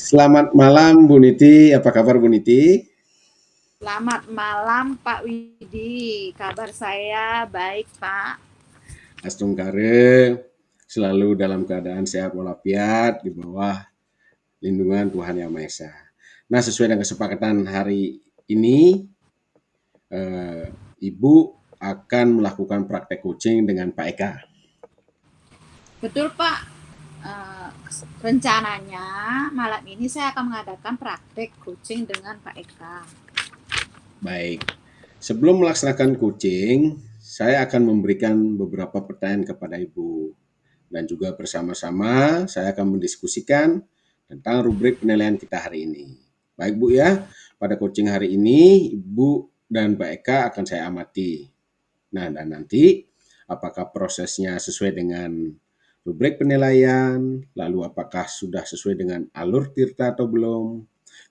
Selamat malam Bu Niti, apa kabar Bu Niti? Selamat malam Pak Widi, kabar saya baik Pak. Astungkare selalu dalam keadaan sehat walafiat di bawah lindungan Tuhan Yang Maha Esa. Nah, sesuai dengan kesepakatan hari ini, eh, Ibu akan melakukan praktek coaching dengan Pak Eka. Betul Pak, eh, rencananya malam ini saya akan mengadakan praktek coaching dengan Pak Eka. Baik, sebelum melaksanakan coaching, saya akan memberikan beberapa pertanyaan kepada Ibu. Dan juga bersama-sama saya akan mendiskusikan tentang rubrik penilaian kita hari ini. Baik Bu ya, pada coaching hari ini Ibu dan Mbak Eka akan saya amati. Nah, dan nanti apakah prosesnya sesuai dengan rubrik penilaian, lalu apakah sudah sesuai dengan alur tirta atau belum.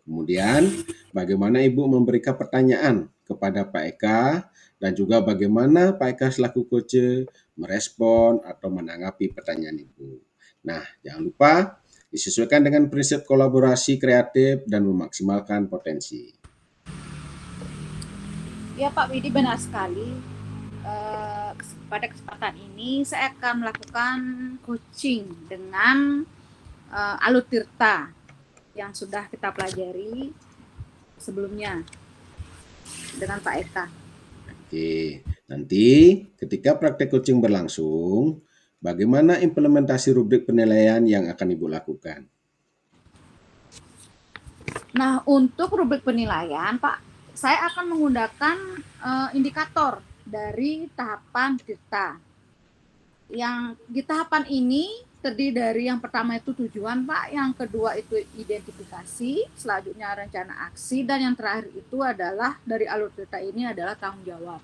Kemudian bagaimana Ibu memberikan pertanyaan kepada Pak Eka dan juga bagaimana Pak Eka selaku coach merespon atau menanggapi pertanyaan Ibu. Nah, jangan lupa disesuaikan dengan prinsip kolaborasi kreatif dan memaksimalkan potensi. Ya Pak Widi benar sekali. Pada kesempatan ini saya akan melakukan coaching dengan alur tirta yang sudah kita pelajari sebelumnya dengan Pak Eka. Oke, nanti ketika praktek coaching berlangsung, bagaimana implementasi rubrik penilaian yang akan Ibu lakukan? Nah, untuk rubrik penilaian, Pak, saya akan menggunakan indikator dari tahapan kita. Yang di tahapan ini terdiri dari yang pertama itu tujuan, Pak, yang kedua itu identifikasi, selanjutnya rencana aksi, dan yang terakhir itu adalah dari alur kita ini adalah tanggung jawab.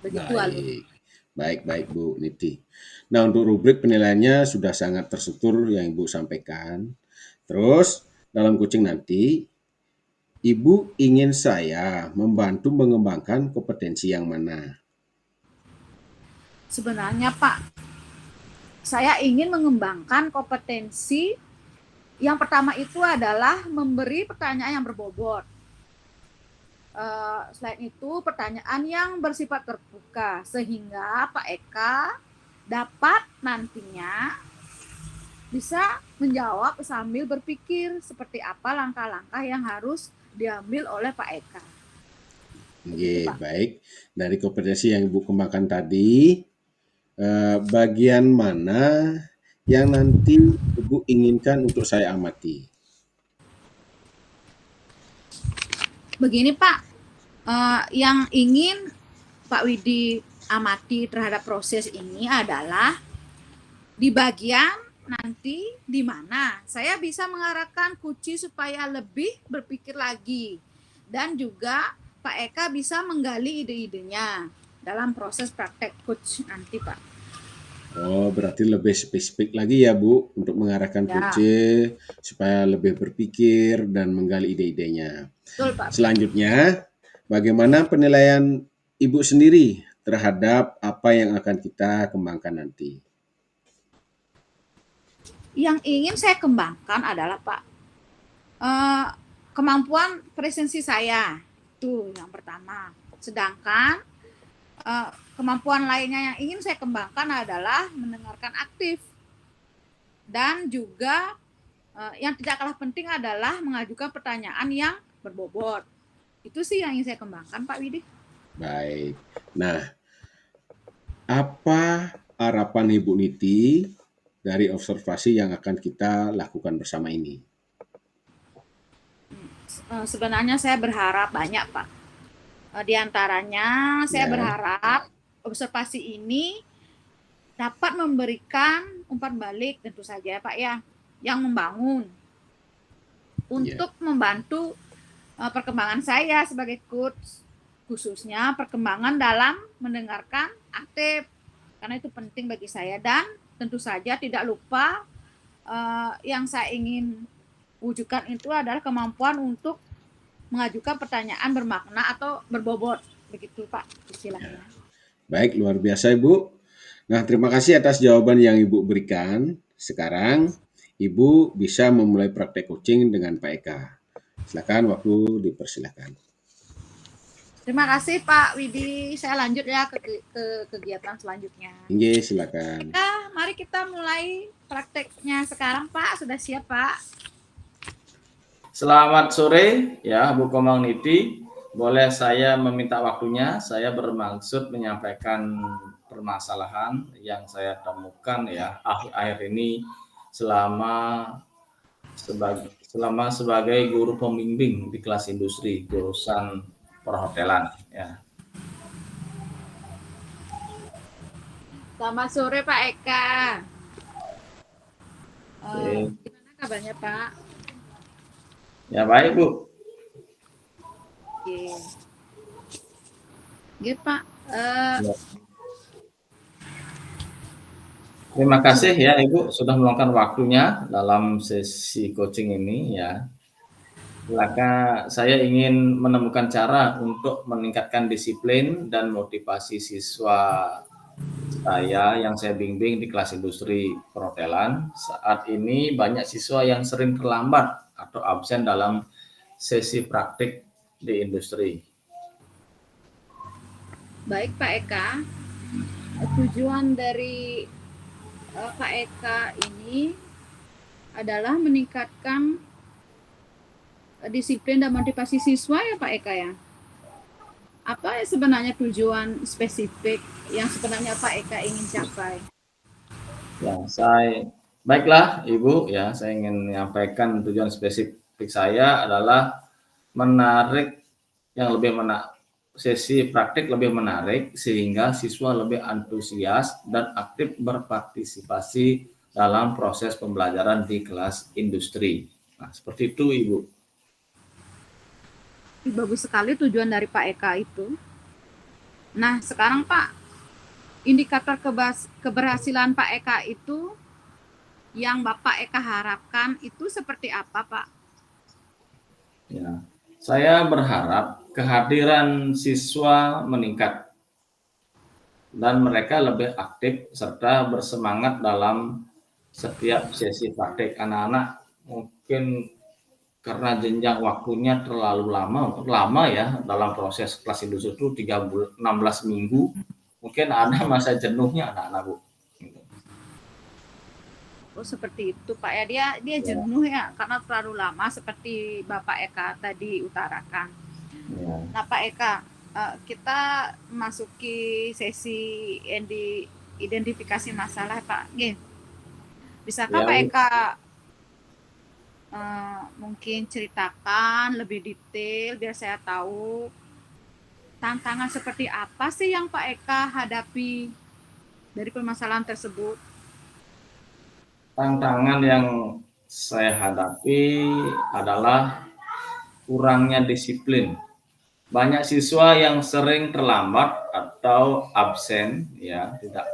Begitu alur. Baik, baik Bu Niti. Nah, untuk rubrik penilaiannya sudah sangat terstruktur yang Ibu sampaikan. Terus, dalam coaching nanti, Ibu ingin saya membantu mengembangkan kompetensi yang mana? Sebenarnya, Pak, saya ingin mengembangkan kompetensi yang pertama itu adalah memberi pertanyaan yang berbobot. Selain itu pertanyaan yang bersifat terbuka sehingga Pak Eka dapat nantinya bisa menjawab sambil berpikir seperti apa langkah-langkah yang harus diambil oleh Pak Eka. Begitu Oke, Pak. baik. Dari kompetensi yang Ibu kembangkan tadi, bagian mana yang nanti Ibu inginkan untuk saya amati? Begini Pak, yang ingin Pak Widi amati terhadap proses ini adalah di bagian nanti di mana saya bisa mengarahkan Kuci supaya lebih berpikir lagi dan juga Pak Eka bisa menggali ide-idenya dalam proses praktek coach nanti Pak. Oh, berarti lebih spesifik lagi ya Bu untuk mengarahkan Ya, coach supaya lebih berpikir dan menggali ide-idenya. betul Pak. Selanjutnya, bagaimana penilaian Ibu sendiri terhadap apa yang akan kita kembangkan nanti? Yang ingin saya kembangkan adalah Pak eh, kemampuan presensi saya itu yang pertama. Sedangkan kemampuan lainnya yang ingin saya kembangkan adalah mendengarkan aktif dan juga yang tidak kalah penting adalah mengajukan pertanyaan yang berbobot. Itu sih yang ingin saya kembangkan, Pak Widi. Baik. Nah, apa harapan Ibu Niti dari observasi yang akan kita lakukan bersama ini? Sebenarnya saya berharap banyak, Pak. Di antaranya saya Ya, berharap observasi ini dapat memberikan umpan balik tentu saja, Pak ya, yang membangun ya. untuk membantu perkembangan saya sebagai coach, khususnya perkembangan dalam mendengarkan aktif karena itu penting bagi saya dan tentu saja tidak lupa yang saya ingin wujudkan itu adalah kemampuan untuk mengajukan pertanyaan bermakna atau berbobot begitu Pak istilahnya. Baik, luar biasa Ibu. Nah, terima kasih atas jawaban yang Ibu berikan. Sekarang, Ibu bisa memulai praktek coaching dengan Pak Eka. Silakan, waktu dipersilakan. Terima kasih Pak Widi. Saya lanjut ya ke kegiatan selanjutnya. Inge, silakan. Eka, mari kita mulai prakteknya sekarang Pak. Sudah siap Pak? Selamat sore ya Bu Komang Niti. Boleh saya meminta waktunya? Saya bermaksud menyampaikan permasalahan yang saya temukan ya akhir-akhir ini selama sebagai guru pembimbing di kelas industri jurusan perhotelan ya. Selamat sore Pak Eka. Oke. Gimana kabarnya Pak? Ya baik Bu. Oke. Oke Pak. Terima kasih ya Ibu sudah meluangkan waktunya dalam sesi coaching ini ya. Maka saya ingin menemukan cara untuk meningkatkan disiplin dan motivasi siswa saya yang saya bimbing di kelas industri perhotelan. Saat ini banyak siswa yang sering terlambat atau absen dalam sesi praktik di industri. Baik Pak Eka. Tujuan dari Pak Eka ini adalah meningkatkan disiplin dan motivasi siswa ya Pak Eka ya. Apa sebenarnya tujuan spesifik yang sebenarnya Pak Eka ingin capai? Ya, baiklah Ibu ya, saya ingin menyampaikan tujuan spesifik saya adalah menarik sesi praktik lebih menarik sehingga siswa lebih antusias dan aktif berpartisipasi dalam proses pembelajaran di kelas industri. Nah, seperti itu Ibu. Bagus sekali tujuan dari Pak Eka itu. Nah, sekarang Pak, indikator keberhasilan Pak Eka itu yang Bapak Eka harapkan itu seperti apa Pak? Ya, saya berharap kehadiran siswa meningkat dan mereka lebih aktif serta bersemangat dalam setiap sesi praktik. Anak-anak mungkin karena jenjang waktunya terlalu lama ya dalam proses kelas industri itu 16 minggu, mungkin ada masa jenuhnya anak-anak Bu. Oh seperti itu Pak ya, dia jenuh ya karena terlalu lama seperti Bapak Eka tadi utarakan. Ya. Nah Pak Eka, kita masuki sesi identifikasi masalah Pak. Bisakah Ya, Pak Eka mungkin ceritakan lebih detail biar saya tahu tantangan seperti apa sih yang Pak Eka hadapi dari permasalahan tersebut? tantangan yang saya hadapi adalah kurangnya disiplin. Banyak siswa yang sering terlambat atau absen ya, tidak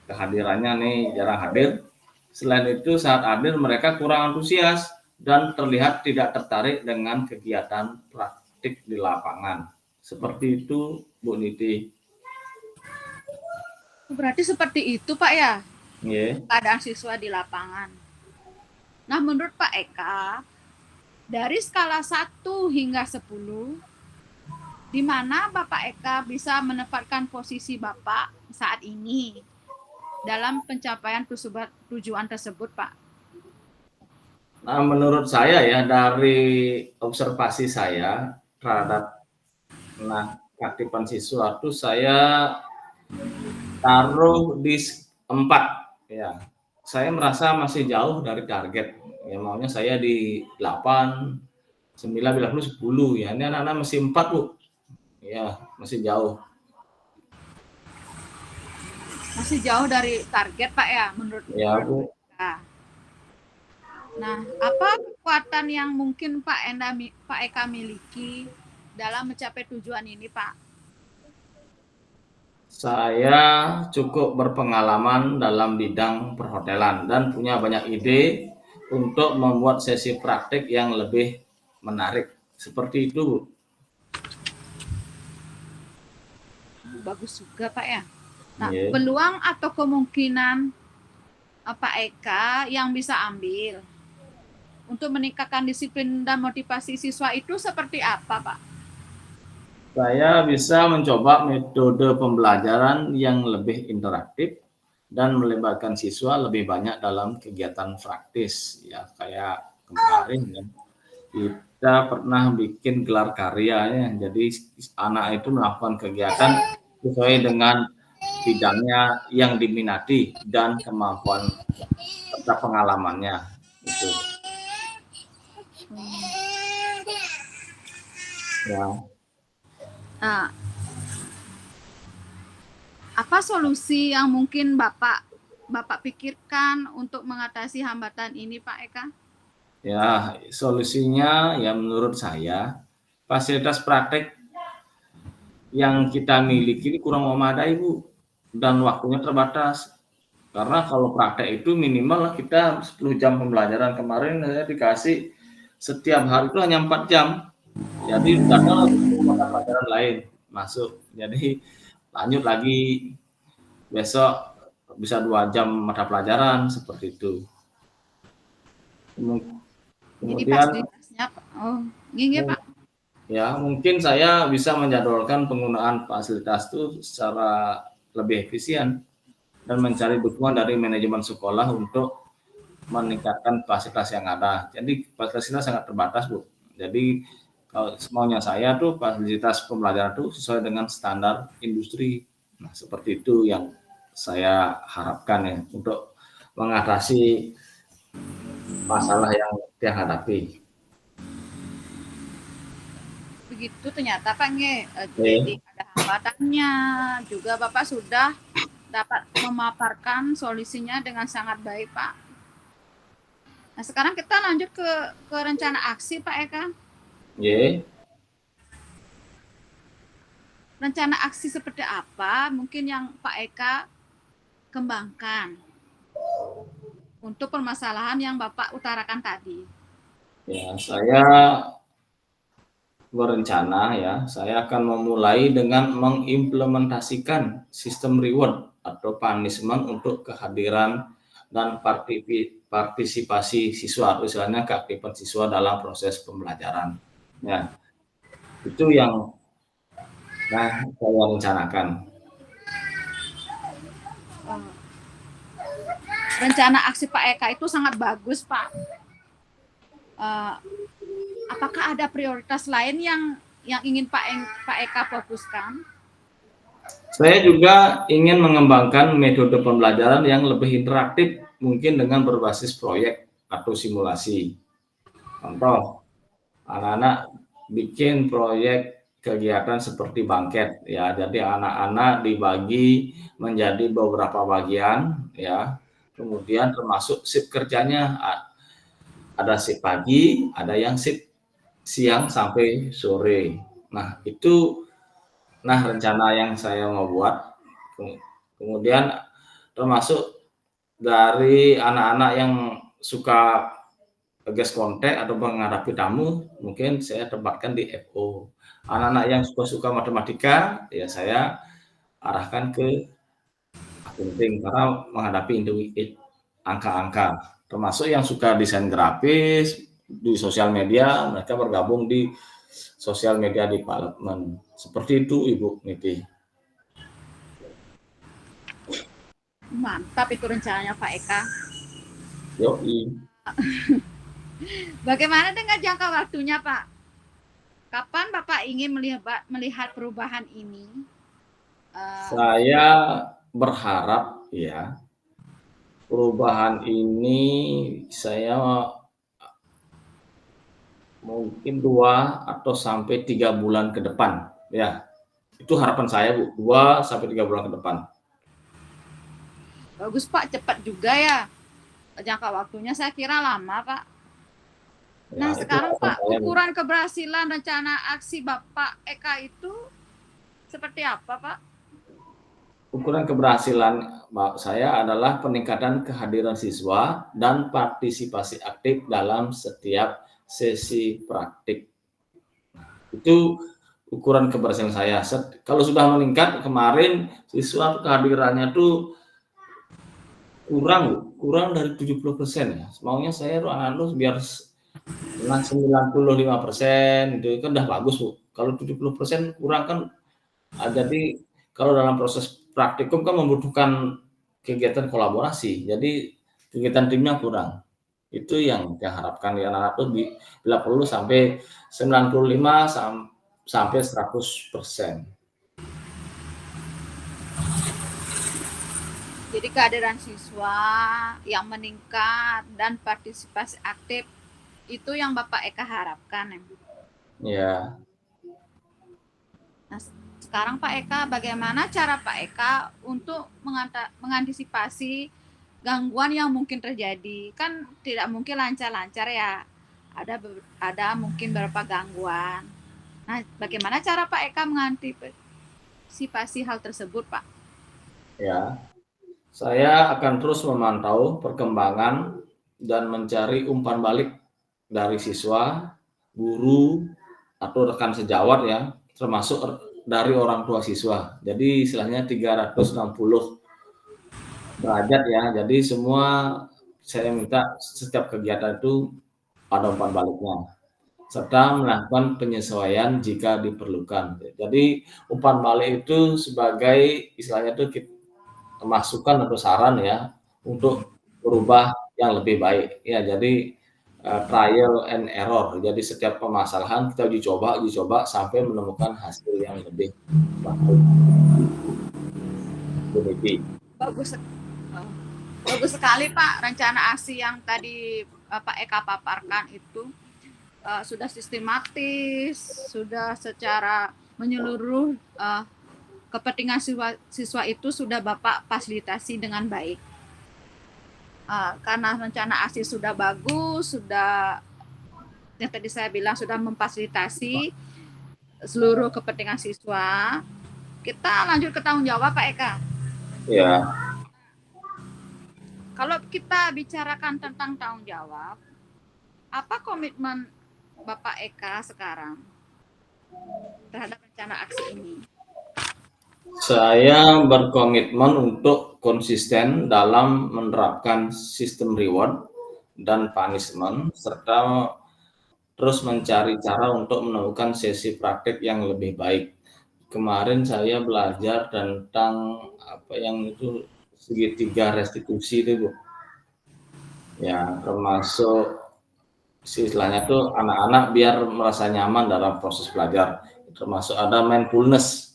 kehadirannya nih jarang hadir. Selain itu saat hadir mereka kurang antusias dan terlihat tidak tertarik dengan kegiatan praktik di lapangan. Seperti itu Bu Niti. Berarti seperti itu Pak ya? Yeah. Keadaan siswa di lapangan. Nah, menurut Pak Eka, dari skala 1 hingga 10, di mana Bapak Eka bisa menempatkan posisi Bapak saat ini dalam pencapaian tujuan tersebut, Pak? Nah, menurut saya ya dari observasi saya terhadap keaktifan siswa itu saya taruh di 4 ya. Saya merasa masih jauh dari target. Ya maunya saya di 8, 9, 10 ya. Ini anak-anak masih 4 Bu. Ya, masih jauh. Masih jauh dari target Pak ya menurut Ya Bu. Eka. Nah, apa kekuatan yang mungkin Pak Eka miliki dalam mencapai tujuan ini Pak? Saya cukup berpengalaman dalam bidang perhotelan dan punya banyak ide untuk membuat sesi praktik yang lebih menarik. Seperti itu Bu. Bagus juga Pak ya. Nah, Yeah. peluang atau kemungkinan Pak Eka yang bisa ambil untuk meningkatkan disiplin dan motivasi siswa itu seperti apa, Pak? Saya bisa mencoba metode pembelajaran yang lebih interaktif dan melibatkan siswa lebih banyak dalam kegiatan praktis. Ya, kayak kemarin ya, kita pernah bikin gelar karya ya. Jadi anak itu melakukan kegiatan sesuai dengan bidangnya yang diminati dan kemampuan serta pengalamannya itu. Ya, Nah, apa solusi yang mungkin Bapak pikirkan untuk mengatasi hambatan ini, Pak Eka? ya solusinya ya menurut saya fasilitas praktek yang kita miliki ini kurang memadai, Bu, dan waktunya terbatas. Karena kalau praktek itu minimal kita 10 jam pembelajaran. Kemarin saya dikasih setiap hari itu hanya 4 jam. Jadi gagal mata pelajaran lain masuk. Jadi lanjut lagi besok bisa 2 jam mata pelajaran seperti itu. Jadi Kemudian fasilitasnya, oh, gini Pak. ya mungkin saya bisa menjadwalkan penggunaan fasilitas itu secara lebih efisien dan mencari dukungan dari manajemen sekolah untuk meningkatkan fasilitas yang ada. Jadi fasilitasnya sangat terbatas, Bu. Jadi kalau semaunya saya tuh fasilitas pembelajaran itu sesuai dengan standar industri. Nah, seperti itu yang saya harapkan ya untuk mengatasi masalah yang dia hadapi. Begitu ternyata Pak jadi ada hambatannya. Juga Bapak sudah dapat memaparkan solusinya dengan sangat baik, Pak. Nah, sekarang kita lanjut ke rencana aksi, Pak Eka. Yeah. Rencana aksi seperti apa mungkin yang Pak Eka kembangkan untuk permasalahan yang Bapak utarakan tadi? Ya, saya berencana ya, saya akan memulai dengan mengimplementasikan sistem reward atau punishment untuk kehadiran dan partisipasi siswa, misalnya keaktifan siswa dalam proses pembelajaran. Ya, itu yang saya rencanakan. Rencana aksi Pak Eka itu sangat bagus, Pak. Apakah ada prioritas lain yang ingin Pak Eka fokuskan? Saya juga ingin mengembangkan metode pembelajaran yang lebih interaktif, mungkin dengan berbasis proyek atau simulasi. Contoh, anak-anak bikin proyek kegiatan seperti bangket ya. Jadi anak-anak dibagi menjadi beberapa bagian ya. Kemudian termasuk shift kerjanya, ada shift pagi, ada yang shift siang sampai sore. Nah, itu rencana yang saya mau buat. Kemudian termasuk dari anak-anak yang suka guest contact atau menghadapi tamu, mungkin saya tempatkan di FO. Anak-anak yang suka matematika, ya saya arahkan ke akunting karena menghadapi angka-angka. Termasuk yang suka desain grafis di sosial media, mereka bergabung di sosial media development. Seperti itu, Ibu Niti. Mantap itu rencananya Pak Eka. Yoi. Bagaimana dengan jangka waktunya, Pak? Kapan Bapak ingin melihat perubahan ini? Saya berharap ya perubahan ini saya mungkin 2 atau sampai 3 bulan ke depan ya. Itu harapan saya, Bu, 2 sampai 3 bulan ke depan. Bagus, Pak, cepat juga ya. Jangka waktunya saya kira lama, Pak. Nah, ya, sekarang Pak, ukuran keberhasilan rencana aksi Bapak Eka itu seperti apa, Pak? Ukuran keberhasilan saya adalah peningkatan kehadiran siswa dan partisipasi aktif dalam setiap sesi praktik. Itu ukuran keberhasilan saya. Kalau sudah meningkat, kemarin siswa kehadirannya tuh kurang dari 70% ya. Maunya saya anak-anak biar 95% itu kan udah bagus Bu. Kalau 70% kurang kan, jadi kalau dalam proses praktikum kan membutuhkan kegiatan kolaborasi, jadi kegiatan timnya kurang. Itu yang saya harapkan ya anak-anak tuh bila perlu sampai 95 sampai 100%. Jadi kehadiran siswa yang meningkat dan partisipasi aktif itu yang Bapak Eka harapkan ya. Ya, Nah, sekarang Pak Eka, bagaimana cara Pak Eka untuk mengantisipasi gangguan yang mungkin terjadi? Kan tidak mungkin lancar-lancar ya. Ada mungkin beberapa gangguan. Nah, bagaimana cara Pak Eka mengantisipasi hal tersebut, Pak? ya. Saya akan terus memantau perkembangan dan mencari umpan balik dari siswa, guru, atau rekan sejawat ya, termasuk dari orang tua siswa. Jadi istilahnya 360 derajat ya. Jadi semua saya minta setiap kegiatan itu ada umpan baliknya, serta melakukan penyesuaian jika diperlukan. Jadi umpan balik itu sebagai istilahnya itu masukan atau saran ya untuk berubah yang lebih baik ya. Jadi trial and error. Jadi setiap permasalahan kita uji coba sampai menemukan hasil yang lebih baik. Bagus, bagus sekali Pak. Rencana aksi yang tadi Pak Eka paparkan itu sudah sistematis, sudah secara menyeluruh, kepentingan siswa itu sudah Bapak fasilitasi dengan baik. Karena rencana aksi sudah bagus, sudah yang tadi saya bilang sudah memfasilitasi seluruh kepentingan siswa. Kita lanjut ke tanggung jawab Pak Eka. Ya. Kalau kita bicarakan tentang tanggung jawab, apa komitmen Bapak Eka sekarang terhadap rencana aksi ini? Saya berkomitmen untuk konsisten dalam menerapkan sistem reward dan punishment, serta terus mencari cara untuk menemukan sesi praktik yang lebih baik. Kemarin saya belajar tentang apa yang itu segitiga restitusi itu Bu. Ya, termasuk istilahnya tuh anak-anak biar merasa nyaman dalam proses belajar. Termasuk ada mindfulness.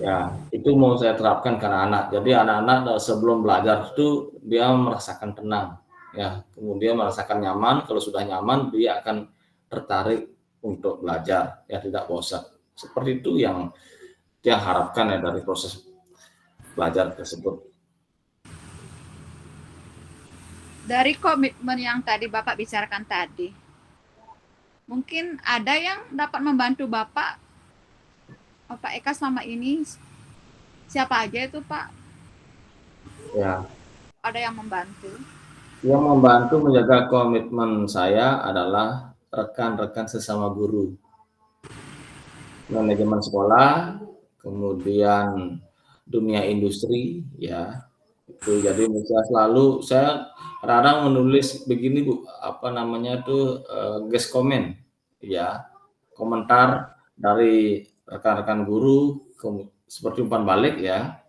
Ya, itu mau saya terapkan ke anak-anak. Jadi anak-anak sebelum belajar itu dia merasakan tenang. Ya, kemudian merasakan nyaman. Kalau sudah nyaman, dia akan tertarik untuk belajar. Ya, tidak bosan. Seperti itu yang dia harapkan ya dari proses belajar tersebut. Dari komitmen yang tadi Bapak bicarakan tadi, mungkin ada yang dapat membantu Bapak Eka selama ini. Siapa aja itu Pak? Ya. Ada yang membantu? Yang membantu menjaga komitmen saya adalah rekan-rekan sesama guru, manajemen sekolah, kemudian dunia industri ya. Itu jadi selalu saya kadang menulis begini Bu, apa namanya tuh guest comment ya, komentar dari rekan-rekan guru seperti umpan balik ya.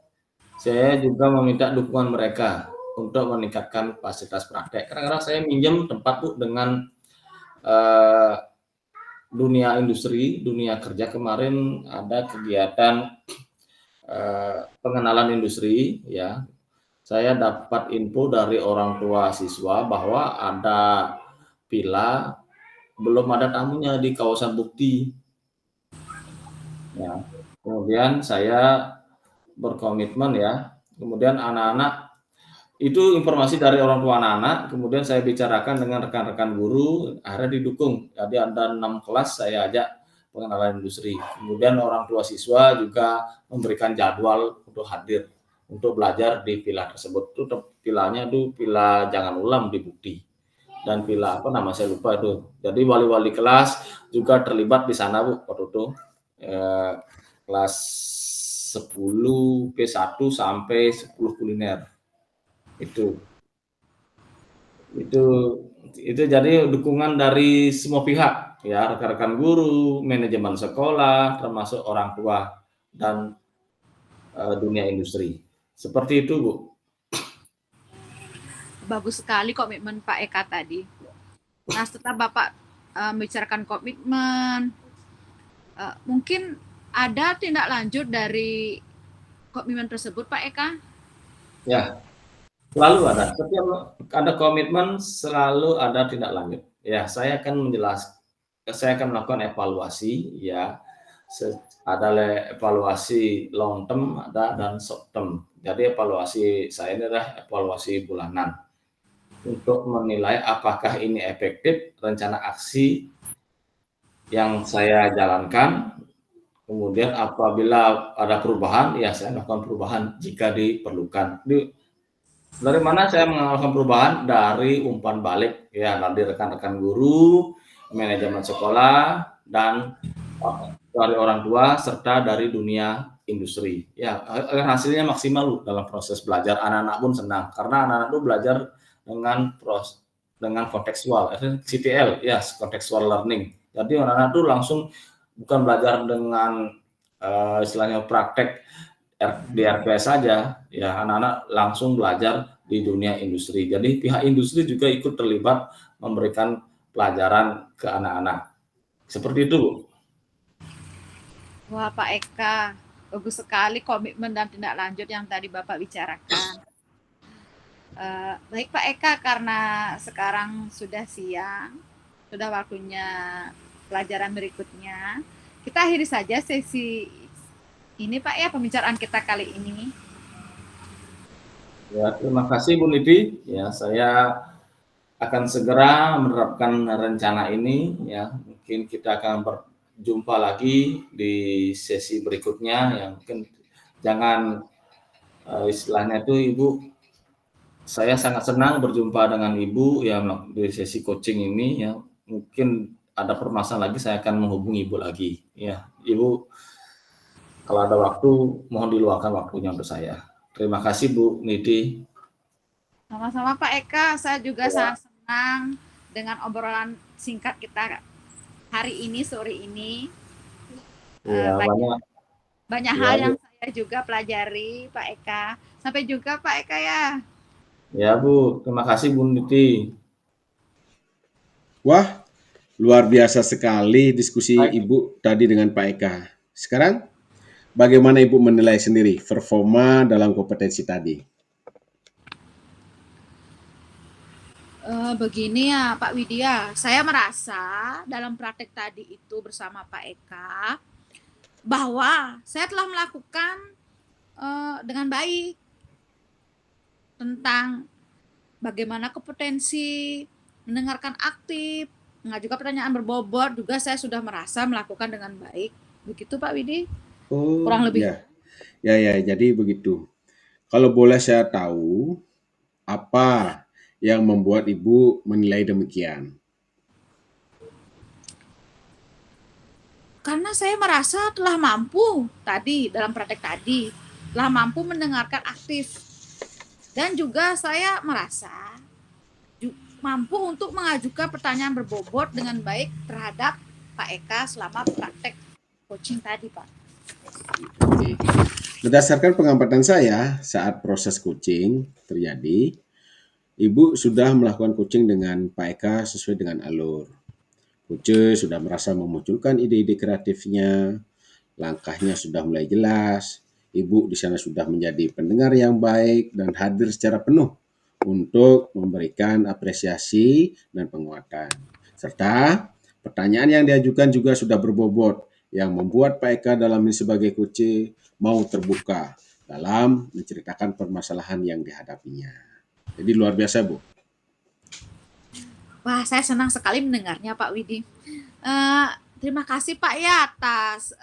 Saya juga meminta dukungan mereka untuk meningkatkan fasilitas praktek. Kadang-kadang saya minjem tempat Bu dengan dunia industri, dunia kerja. Kemarin ada kegiatan pengenalan industri ya. Saya dapat info dari orang tua siswa bahwa ada villa belum ada tamunya di kawasan Bukti. Ya. Kemudian saya berkomitmen ya. Kemudian anak-anak itu informasi dari orang tua anak-anak. Kemudian saya bicarakan dengan rekan-rekan guru, akhirnya didukung. Jadi ada 6 kelas saya ajak pengenalan industri. Kemudian orang tua siswa juga memberikan jadwal untuk hadir untuk belajar di villa tersebut. Itu villanya itu villa Jangan Ulam di Bukti. Dan villa apa nama saya lupa itu. Jadi wali-wali kelas juga terlibat di sana Bu waktu itu. Kelas 10 P1 sampai 10 kuliner. Itu itu itu jadi dukungan dari semua pihak ya, rekan-rekan guru, manajemen sekolah, termasuk orang tua dan dunia industri. Seperti itu, Bu. Bagus sekali komitmen Pak Eka tadi. Nah, setelah Bapak membicarakan komitmen, mungkin ada tindak lanjut dari komitmen tersebut, Pak Eka? Ya, selalu ada. Setiap ada komitmen, selalu ada tindak lanjut. Ya, saya akan melakukan evaluasi, ya. Ada evaluasi long term, ada dan short term. Jadi evaluasi saya ini adalah evaluasi bulanan untuk menilai apakah ini efektif rencana aksi yang saya jalankan. Kemudian apabila ada perubahan, ya saya melakukan perubahan jika diperlukan. Dari mana saya melakukan perubahan? Dari umpan balik, ya, dari rekan-rekan guru, manajemen sekolah, dan dari orang tua, serta dari dunia industri. Ya, hasilnya maksimal dalam proses belajar. Anak-anak pun senang, karena anak-anak itu belajar dengan kontekstual, CTL, ya, contextual learning. Jadi anak-anak itu langsung bukan belajar dengan istilahnya praktek di RPS saja, ya, anak-anak langsung belajar di dunia industri. Jadi pihak industri juga ikut terlibat memberikan pelajaran ke anak-anak. Seperti itu, Bu. Wah, Pak Eka, bagus sekali komitmen dan tindak lanjut yang tadi Bapak bicarakan. Baik Pak Eka, karena sekarang sudah siang, sudah waktunya pelajaran berikutnya. Kita akhiri saja sesi ini Pak ya, pembicaraan kita kali ini. Ya, terima kasih Bu Nidi. Ya, saya akan segera menerapkan rencana ini. Ya, mungkin kita akan berjumpa lagi di sesi berikutnya. Yang mungkin jangan istilahnya itu Ibu, saya sangat senang berjumpa dengan Ibu yang di sesi coaching ini. Ya, mungkin ada permasalahan lagi saya akan menghubungi Ibu lagi. Ya, Ibu, kalau ada waktu mohon diluangkan waktunya untuk saya. Terima kasih Bu Nidi. Sama-sama Pak Eka, saya juga sangat senang dengan obrolan singkat kita hari ini, sore ini. Ya, banyak hal yang saya juga pelajari Pak Eka. Sampai juga Pak Eka ya. Ya Bu, terima kasih Bu Niti. Wah, luar biasa sekali diskusi Baik. Ibu tadi dengan Pak Eka. Sekarang, bagaimana Ibu menilai sendiri performa dalam kompetensi tadi? Begini ya Pak Widya, saya merasa dalam praktek tadi itu bersama Pak Eka bahwa saya telah melakukan dengan baik tentang bagaimana kompetensi, mendengarkan aktif, mengajukan pertanyaan berbobot, juga saya sudah merasa melakukan dengan baik. Begitu Pak Widi? Oh, Kurang lebih. ya, jadi begitu. Kalau boleh saya tahu, apa yang membuat Ibu menilai demikian? Karena saya merasa telah mampu tadi, dalam praktek tadi, telah mampu mendengarkan aktif. Dan juga saya merasa mampu untuk mengajukan pertanyaan berbobot dengan baik terhadap Pak Eka selama praktek coaching tadi, Pak. Oke. Berdasarkan pengamatan saya saat proses coaching terjadi, Ibu sudah melakukan coaching dengan Pak Eka sesuai dengan alur. Coach sudah merasa memunculkan ide-ide kreatifnya, langkahnya sudah mulai jelas, Ibu di sana sudah menjadi pendengar yang baik dan hadir secara penuh untuk memberikan apresiasi dan penguatan. Serta pertanyaan yang diajukan juga sudah berbobot yang membuat Pak Eka dalam ini sebagai coach mau terbuka dalam menceritakan permasalahan yang dihadapinya. Jadi luar biasa, Bu. Wah, saya senang sekali mendengarnya Pak Widi. Terima kasih Pak ya atas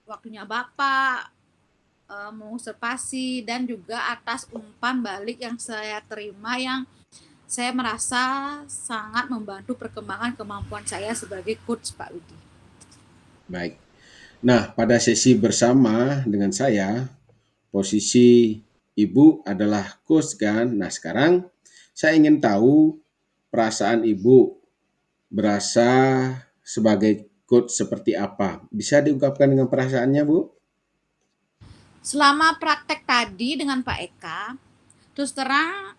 waktunya Bapak mengobservasi dan juga atas umpan balik yang saya terima yang saya merasa sangat membantu perkembangan kemampuan saya sebagai coach Pak Widi. Baik. Nah, pada sesi bersama dengan saya, posisi Ibu adalah coach kan. Nah, sekarang saya ingin tahu perasaan Ibu berasa sebagai coach seperti apa? Bisa diungkapkan dengan perasaannya, Bu? Selama praktek tadi dengan Pak Eka, terus terang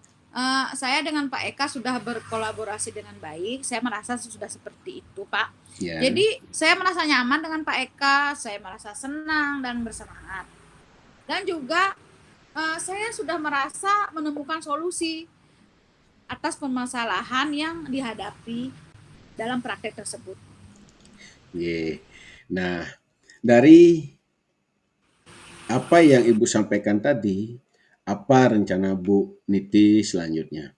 saya dengan Pak Eka sudah berkolaborasi dengan baik. Saya merasa sudah seperti itu, Pak. Ya. Jadi saya merasa nyaman dengan Pak Eka, saya merasa senang dan bersemangat. Dan juga saya sudah merasa menemukan solusi atas permasalahan yang dihadapi dalam praktek tersebut. Ye. Nah, dari apa yang Ibu sampaikan tadi, apa rencana Bu Niti selanjutnya?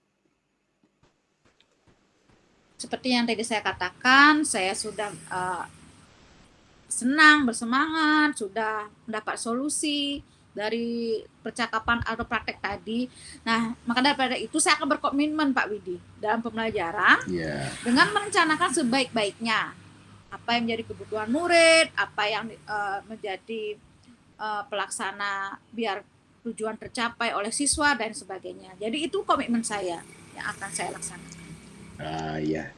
Seperti yang tadi saya katakan, saya sudah senang, bersemangat, sudah mendapat solusi dari percakapan atau praktek tadi. Nah, maka daripada itu saya akan berkomitmen Pak Widi dalam pembelajaran Ya. dengan merencanakan sebaik-baiknya apa yang menjadi kebutuhan murid, apa yang menjadi pelaksana biar tujuan tercapai oleh siswa dan sebagainya. Jadi itu komitmen saya yang akan saya laksanakan. Ya,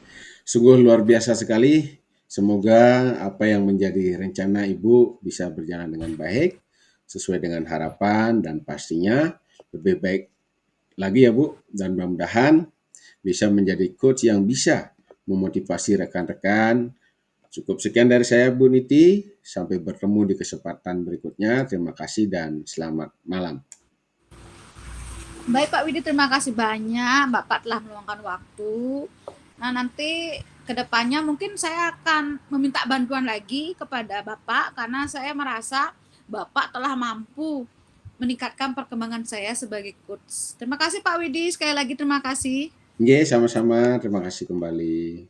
sungguh luar biasa sekali. Semoga apa yang menjadi rencana Ibu bisa berjalan dengan baik, sesuai dengan harapan, dan pastinya lebih baik lagi ya Bu. Dan mudah-mudahan bisa menjadi coach yang bisa memotivasi rekan-rekan. Cukup sekian dari saya Bu Niti. Sampai bertemu di kesempatan berikutnya. Terima kasih dan selamat malam. Baik Pak Widi, terima kasih banyak. Bapak telah meluangkan waktu. Nah, nanti kedepannya mungkin saya akan meminta bantuan lagi kepada Bapak karena saya merasa Bapak telah mampu meningkatkan perkembangan saya sebagai coach. Terima kasih Pak Widi, sekali lagi terima kasih. Oke, sama-sama. Terima kasih kembali.